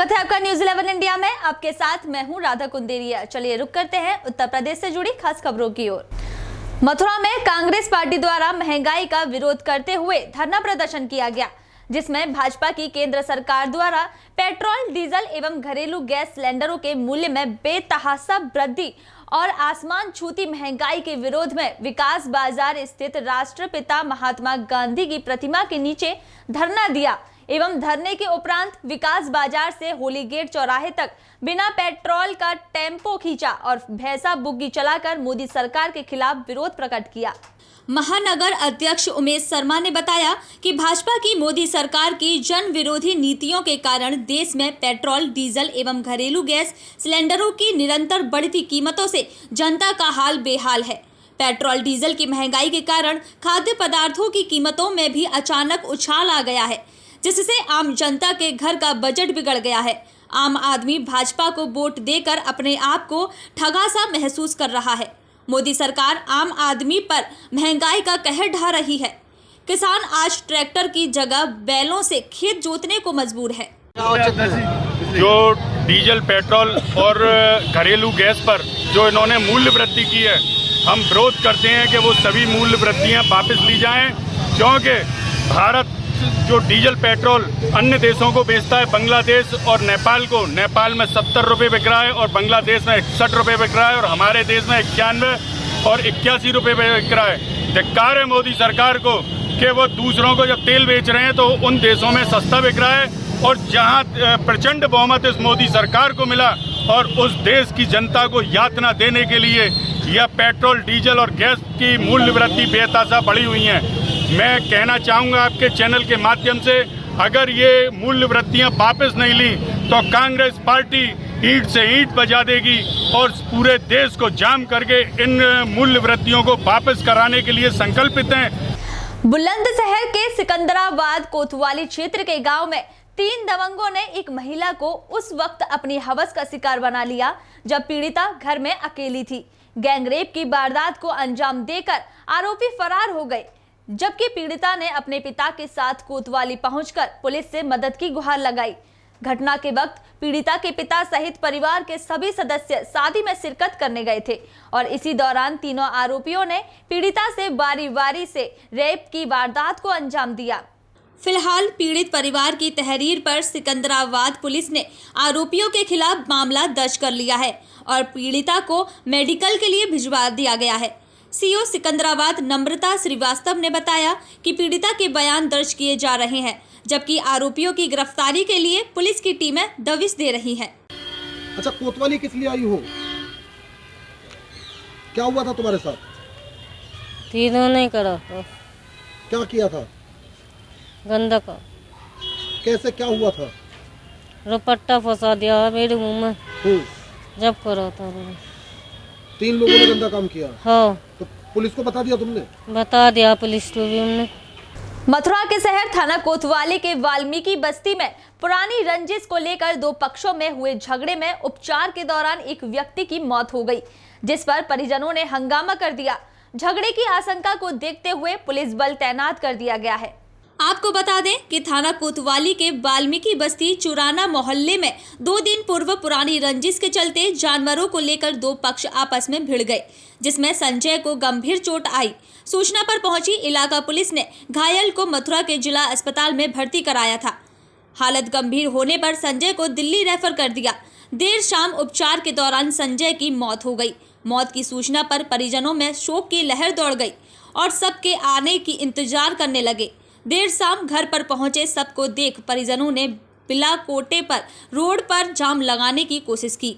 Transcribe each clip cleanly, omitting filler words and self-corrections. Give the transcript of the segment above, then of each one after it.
स्वागत है आपका न्यूज़ 11 इंडिया में। आपके साथ मैं हूं राधा कुंदेरिया। चलिए रुक करते हैं उत्तर प्रदेश से जुड़ी खास खबरों की ओर। मथुरा में कांग्रेस पार्टी द्वारा महंगाई का विरोध करते हुए धरना प्रदर्शन किया गया, जिसमें भाजपा की केंद्र सरकार द्वारा पेट्रोल, डीजल एवं घरेलू गैस सिलेंडरों के मूल्य में बेतहाशा वृद्धि और आसमान छूती महंगाई के विरोध में विकास बाजार स्थित राष्ट्रपिता महात्मा गांधी की प्रतिमा के नीचे धरना दिया एवं धरने के उपरांत विकास बाजार से होली गेट चौराहे तक बिना पेट्रोल का टेम्पो खींचा और भैंसा बुग्गी चलाकर मोदी सरकार के खिलाफ विरोध प्रकट किया। महानगर अध्यक्ष उमेश शर्मा ने बताया कि भाजपा की मोदी सरकार की जन विरोधी नीतियों के कारण देश में पेट्रोल, डीजल एवं घरेलू गैस सिलेंडरों की निरंतर बढ़ती कीमतों से जनता का हाल बेहाल है। पेट्रोल, डीजल की महंगाई के कारण खाद्य पदार्थों की कीमतों में भी अचानक उछाल आ गया है, जिससे आम जनता के घर का बजट बिगड़ गया है। आम आदमी भाजपा को वोट देकर अपने आप को ठगा सा महसूस कर रहा है। मोदी सरकार आम आदमी पर महंगाई का कहर ढा रही है। किसान आज ट्रैक्टर की जगह बैलों से खेत जोतने को मजबूर है। जो डीजल, पेट्रोल और घरेलू गैस पर जो इन्होंने मूल्य वृद्धि की है, हम विरोध करते हैं कि वो सभी मूल्य वृद्धियां वापस ली जाएं, क्योंकि भारत जो डीजल, पेट्रोल अन्य देशों को बेचता है, बांग्लादेश और नेपाल को, नेपाल में 70 रुपये बिक रहा है और बांग्लादेश में 61 रुपये बिक रहा है और हमारे देश में 91 और 81 रुपये बिक रहा है। धिक्कार है मोदी सरकार को कि वो दूसरों को जब तेल बेच रहे हैं तो उन देशों में सस्ता बिक रहा है और जहां प्रचंड बहुमत इस मोदी सरकार को मिला और उस देश की जनता को यातना देने के लिए यह पेट्रोल, डीजल और गैस की मूल्य वृद्धि बेतहाशा बढ़ी हुई है। मैं कहना चाहूँगा आपके चैनल के माध्यम से, अगर ये मूल्य वृद्धियाँ वापस नहीं ली तो कांग्रेस पार्टी ईंट से ईंट बजा देगी और पूरे देश को जाम करके इन मूल्य वृद्धियों को वापस कराने के लिए संकल्पित हैं। बुलंदशहर के सिकंदराबाद कोतवाली क्षेत्र के गांव में 3 दबंगों ने एक महिला को उस वक्त अपनी हवस का शिकार बना लिया जब पीड़िता घर में अकेली थी। गैंगरेप की वारदात को अंजाम देकर आरोपी फरार हो गए, जबकि पीड़िता ने अपने पिता के साथ कोतवाली पहुंचकर पुलिस से मदद की गुहार लगाई। घटना के वक्त पीड़िता के पिता सहित परिवार के सभी सदस्य शादी में शिरकत करने गए थे और इसी दौरान तीनों आरोपियों ने पीड़िता से बारी बारी से रेप की वारदात को अंजाम दिया। फिलहाल पीड़ित परिवार की तहरीर पर सिकंदराबाद पुलिस ने आरोपियों के खिलाफ मामला दर्ज कर लिया है और पीड़िता को मेडिकल के लिए भिजवा दिया गया है। सीओ सिकंदराबाद नम्रता श्रीवास्तव ने बताया कि पीड़िता के बयान दर्ज किए जा रहे हैं, जबकि आरोपियों की गिरफ्तारी के लिए पुलिस की टीमें दबिश दे रही हैं। अच्छा, कोतवाली किस लिए आई हो? क्या हुआ था तुम्हारे साथ? तीनों ने करा था। क्या किया था? गंदा का। कैसे, क्या हुआ था? रुपट्टा फंसा दिया मेरे मुंह में जब करा था। 3 लोगों ने गंदा काम किया? हाँ। तो पुलिस को बता दिया तुमने? बता दिया पुलिस को भी हमने। मथुरा के शहर थाना कोतवाली के वाल्मीकि बस्ती में पुरानी रंजिश को लेकर 2 पक्षों में हुए झगड़े में उपचार के दौरान एक व्यक्ति की मौत हो गई, जिस पर परिजनों ने हंगामा कर दिया। झगड़े की आशंका को देखते हुए पुलिस बल तैनात कर दिया गया है। आपको बता दें कि थाना कोतवाली के वाल्मीकि बस्ती चुराना मोहल्ले में 2 दिन पूर्व पुरानी रंजिश के चलते जानवरों को लेकर 2 पक्ष आपस में भिड़ गए, जिसमें संजय को गंभीर चोट आई। सूचना पर पहुंची इलाका पुलिस ने घायल को मथुरा के जिला अस्पताल में भर्ती कराया था। हालत गंभीर होने पर संजय को दिल्ली रेफर कर दिया। देर शाम उपचार के दौरान संजय की मौत हो गई। मौत की सूचना पर परिजनों में शोक की लहर दौड़ गई और सबके आने की इंतजार करने लगे। देर शाम घर पर पहुंचे सबको देख परिजनों ने बिला कोटे पर रोड पर जाम लगाने की कोशिश की।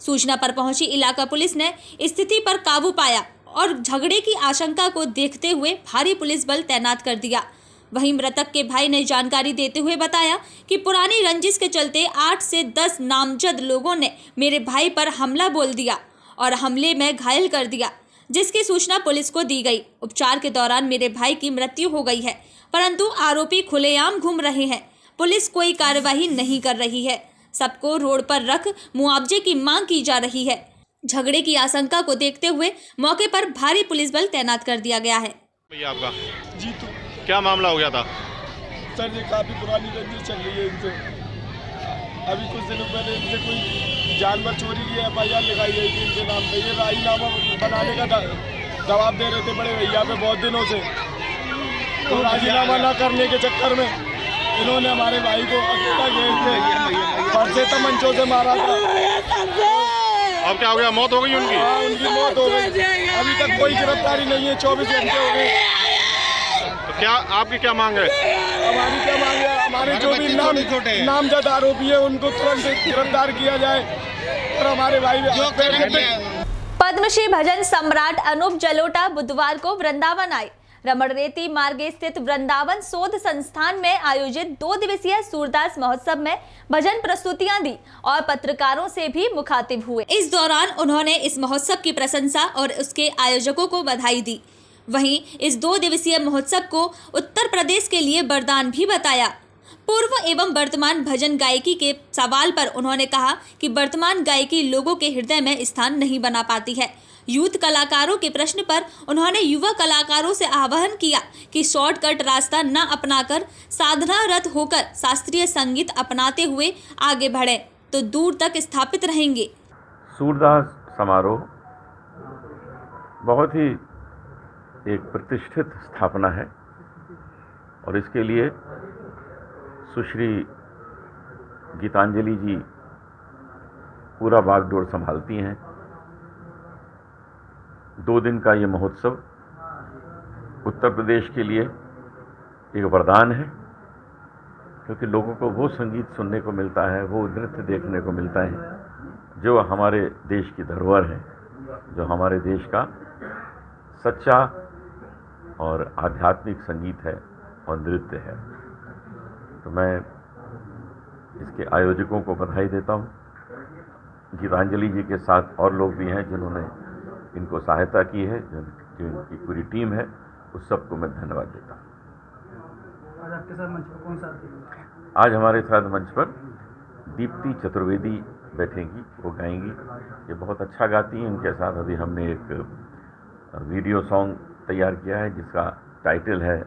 सूचना पर पहुंची इलाका पुलिस ने स्थिति पर काबू पाया और झगड़े की आशंका को देखते हुए भारी पुलिस बल तैनात कर दिया। वहीं मृतक के भाई ने जानकारी देते हुए बताया कि पुरानी रंजिश के चलते 8 से 10 नामजद लोगों ने मेरे भाई पर हमला बोल दिया और हमले में घायल कर दिया, जिसकी सूचना पुलिस को दी गई। उपचार के दौरान मेरे भाई की मृत्यु हो गई है, परंतु आरोपी खुलेआम घूम रहे हैं। पुलिस कोई कार्यवाही नहीं कर रही है। सबको रोड पर रख मुआवजे की मांग की जा रही है। झगड़े की आशंका को देखते हुए मौके पर भारी पुलिस बल तैनात कर दिया गया है। भैया आपका जी, तो क्या मामला हो गया था? सर ये काफ़ी पुरानी रंजिश चल रही है इनसे। अभी कुछ दिनों पहले इनसे कोई जानवर चोरी की FIR लिखाई गई थी इनके नाम पे। ये राजीनामा बनाने का जवाब दे रहे थे बड़े भैया पे बहुत दिनों से, तो राजीनामा न करने के चक्कर में इन्होंने हमारे भाई को अकेला घेर के फरसे तमंचों से मारा था। अब क्या हो गया, मौत हो गई उनकी? हाँ, उनकी मौत हो गई। अभी तक कोई गिरफ्तारी नहीं है, 24 घंटे हो गए। तो क्या आपकी क्या मांग है? हमारी क्या मांग है, हमारे जो भी नामजद आरोपी है उनको तुरंत गिरफ्तार किया जाए और हमारे भाई पद्मश्री भजन सम्राट अनूप जलोटा बुधवार को वृंदावन आए। रमणरेती मार्ग स्थित वृंदावन शोध संस्थान में आयोजित 2 दिवसीय सूरदास महोत्सव में भजन प्रस्तुतियां दी और पत्रकारों से भी मुखातिब हुए। इस दौरान उन्होंने इस महोत्सव की प्रशंसा और उसके आयोजकों को बधाई दी। वहीं इस 2 दिवसीय महोत्सव को उत्तर प्रदेश के लिए वरदान भी बताया। पूर्व एवं वर्तमान भजन गायकी के सवाल पर उन्होंने कहा कि वर्तमान गायकी लोगों के हृदय में स्थान नहीं बना पाती है। यूथ कलाकारों के प्रश्न पर उन्होंने युवा कलाकारों से आह्वान किया कि शॉर्टकट रास्ता न अपनाकर साधनारत होकर शास्त्रीय संगीत अपनाते हुए आगे बढ़ें तो दूर तक स्थापित रहेंगे। सूरदास समारोह बहुत ही एक प्रतिष्ठित स्थापना है और इसके लिए सुश्री गीतांजलि जी पूरा बागडोर संभालती हैं। 2 दिन का ये महोत्सव उत्तर प्रदेश के लिए एक वरदान है, क्योंकि लोगों को वो संगीत सुनने को मिलता है, वो नृत्य देखने को मिलता है जो हमारे देश की धरोहर है, जो हमारे देश का सच्चा और आध्यात्मिक संगीत है और नृत्य है। तो मैं इसके आयोजकों को बधाई देता हूँ। गीतांजलि जी के साथ और लोग भी हैं जिन्होंने इनको सहायता की है, जो इनकी पूरी टीम है, उस सबको मैं धन्यवाद देता हूँ। आज आपके साथ मंच पर कौन सा? आज हमारे साथ मंच पर दीप्ति चतुर्वेदी बैठेंगी, वो गाएंगी। ये बहुत अच्छा गाती हैं। इनके साथ अभी हमने एक वीडियो सॉन्ग तैयार किया है जिसका टाइटल है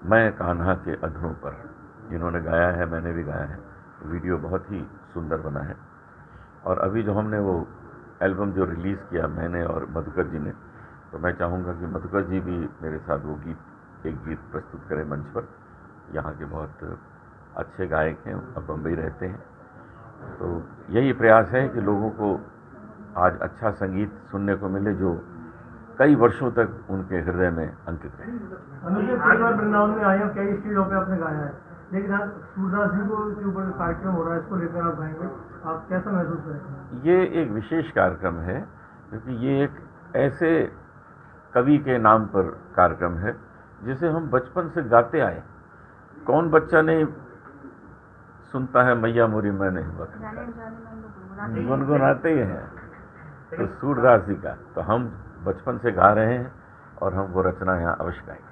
मैं कान्हा के अधरों पर। जिन्होंने गाया है, मैंने भी गाया है। वीडियो बहुत ही सुंदर बना है। और अभी जो हमने वो एल्बम जो रिलीज़ किया मैंने और मधुकर जी ने, तो मैं चाहूँगा कि मधुकर जी भी मेरे साथ वो एक गीत प्रस्तुत करें मंच पर। यहाँ के बहुत अच्छे गायक हैं, अब बम्बई रहते हैं। तो यही प्रयास है कि लोगों को आज अच्छा संगीत सुनने को मिले जो कई वर्षों तक उनके हृदय में अंकित रहे। आज बार वृंदावन में आए हो, कई स्टेजों पे आपने गाया है, लेकिन आज सूरदास जी के ऊपर कार्यक्रम हो रहा है, इसको लेकर आप गाएंगे, आप कैसा महसूस करेंगे? ये एक विशेष कार्यक्रम है क्योंकि ये एक ऐसे कवि के नाम पर कार्यक्रम है जिसे हम बचपन से गाते आए। कौन बच्चा नहीं सुनता है मैया मोरी मैं नहीं बता, गुनगुनाते ही हैं। तो सूरदास जी का तो हम बचपन से गा रहे हैं और हम वो रचना यहाँ अवश्य गाएंगे।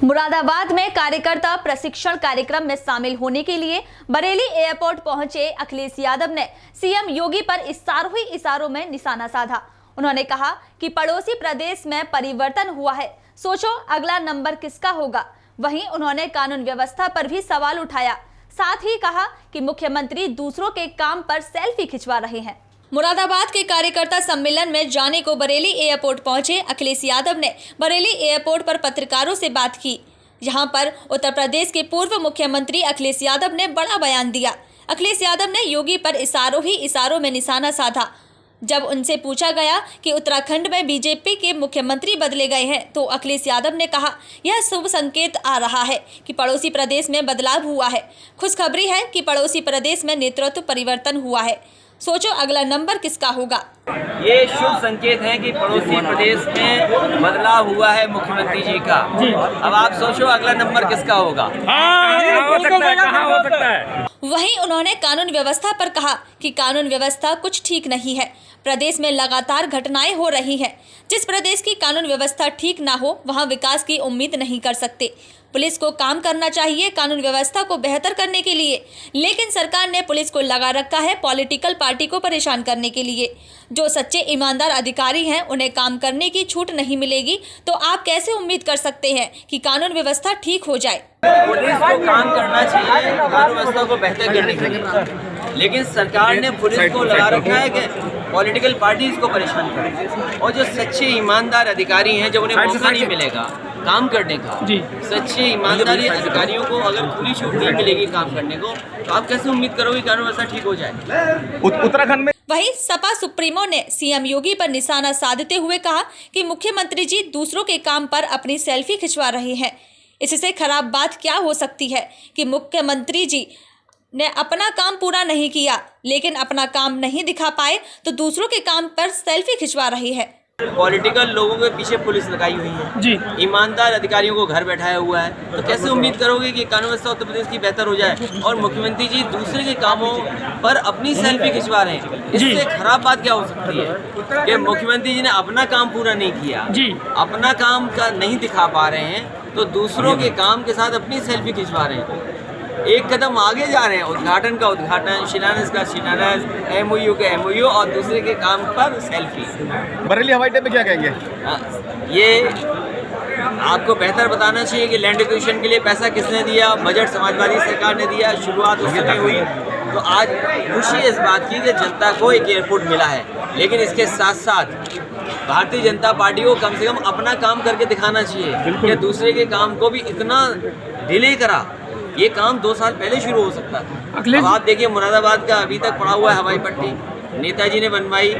मुरादाबाद में कार्यकर्ता प्रशिक्षण कार्यक्रम में शामिल होने के लिए बरेली एयरपोर्ट पहुंचे अखिलेश यादव ने सीएम योगी पर इशारों ही इशारों में निशाना साधा। उन्होंने कहा कि पड़ोसी प्रदेश में परिवर्तन हुआ है, सोचो अगला नंबर किसका होगा। वहीं उन्होंने कानून व्यवस्था पर भी सवाल उठाया। साथ ही कहा कि मुख्यमंत्री दूसरों के काम पर सेल्फी खिंचवा रहे हैं। मुरादाबाद के कार्यकर्ता सम्मेलन में जाने को बरेली एयरपोर्ट पहुंचे अखिलेश यादव ने बरेली एयरपोर्ट पर पत्रकारों से बात की। यहां पर उत्तर प्रदेश के पूर्व मुख्यमंत्री अखिलेश यादव ने बड़ा बयान दिया। अखिलेश यादव ने योगी पर इशारों ही इशारों में निशाना साधा। जब उनसे पूछा गया कि उत्तराखंड में बीजेपी के मुख्यमंत्री बदले गए हैं तो अखिलेश यादव ने कहा यह शुभ संकेत आ रहा है कि पड़ोसी प्रदेश में बदलाव हुआ है। खुशखबरी है कि पड़ोसी प्रदेश में नेतृत्व परिवर्तन हुआ है, सोचो अगला नंबर किसका होगा। ये शुभ संकेत है कि पड़ोसी प्रदेश में बदलाव हुआ है मुख्यमंत्री जी का। अब आप सोचो अगला नंबर किसका होगा। कहाँ हो सकता है। वहीं उन्होंने कानून व्यवस्था पर कहा कि कानून व्यवस्था कुछ ठीक नहीं है। प्रदेश में लगातार घटनाएं हो रही हैं। जिस प्रदेश की कानून व्यवस्था ठीक ना हो वहां विकास की उम्मीद नहीं कर सकते। पुलिस को काम करना चाहिए कानून व्यवस्था को बेहतर करने के लिए, लेकिन सरकार ने पुलिस को लगा रखा है पॉलिटिकल पार्टी को परेशान करने के लिए। जो सच्चे ईमानदार अधिकारी हैं उन्हें काम करने की छूट नहीं मिलेगी तो आप कैसे उम्मीद कर सकते हैं कि कानून व्यवस्था ठीक हो जाए। पुलिस को काम करना चाहिए कानून व्यवस्था को बेहतर करने के लिए, लेकिन सरकार ने पुलिस को लगा रखा है कि पॉलिटिकल पार्टीज को परेशान करें। और जो सच्चे ईमानदार अधिकारी हैं, जब उन्हें मौका नहीं मिलेगा काम करने का, सच्चे ईमानदारी अधिकारियों को अगर खुली छूट नहीं मिलेगी काम करने को, तो आप कैसे उम्मीद करोगे कानून व्यवस्था ठीक हो जाए। उत्तराखंड में वहीं सपा सुप्रीमो ने सीएम योगी पर निशाना साधते हुए कहा कि मुख्यमंत्री जी दूसरों के काम पर अपनी सेल्फी खिंचवा रहे हैं। इससे खराब बात क्या हो सकती है कि मुख्यमंत्री जी ने अपना काम पूरा नहीं किया, लेकिन अपना काम नहीं दिखा पाए तो दूसरों के काम पर सेल्फी खिंचवा रही है। पॉलिटिकल लोगों के पीछे पुलिस लगाई हुई है जी, ईमानदार अधिकारियों को घर बैठाया हुआ है, तो कैसे उम्मीद करोगे कि कानून व्यवस्था उत्तर प्रदेश की बेहतर हो जाए। और मुख्यमंत्री जी दूसरे के कामों पर अपनी सेल्फी खिंचवा रहे हैं। इससे खराब बात क्या हो सकती है कि मुख्यमंत्री जी ने अपना काम पूरा नहीं किया जी, अपना काम का नहीं दिखा पा रहे हैं, तो दूसरों के काम के साथ अपनी सेल्फी खिंचवा रहे हैं। एक कदम आगे जा रहे हैं, उद्घाटन का उद्घाटन, शिलान्यास का शिलान्यास, MOU के MOU और दूसरे के काम पर सेल्फी। बरेली हवाई अड्डे पे क्या कहेंगे? ये आपको बेहतर बताना चाहिए कि लैंड एक्विजिशन के लिए पैसा किसने दिया। बजट समाजवादी सरकार ने दिया, शुरुआत उस समय हुई। तो आज खुशी इस बात की कि जनता को एक एयरपोर्ट मिला है, लेकिन इसके साथ साथ भारतीय जनता पार्टी को कम से कम अपना काम करके दिखाना चाहिए कि दूसरे के काम को भी इतना डिले करा। ये काम 2 साल पहले शुरू हो सकता था। अब आप देखिए मुरादाबाद का अभी तक पड़ा हुआ है हवाई पट्टी, नेताजी ने बनवाई,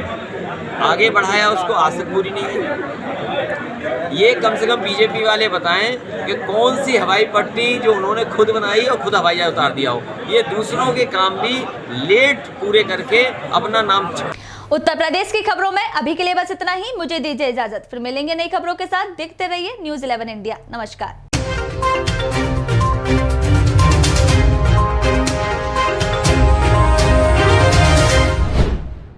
आगे बढ़ाया उसको, आज तक पूरी नहीं हुई। ये कम से कम बीजेपी वाले बताएं कि कौन सी हवाई पट्टी जो उन्होंने खुद बनाई और खुद हवाई जहाज उतार दिया हो। ये दूसरों के काम भी लेट पूरे करके अपना नाम। उत्तर प्रदेश की खबरों में अभी के लिए बस इतना ही। मुझे दीजिए इजाजत, फिर मिलेंगे नई खबरों के साथ। देखते रहिए News 11 इंडिया। नमस्कार।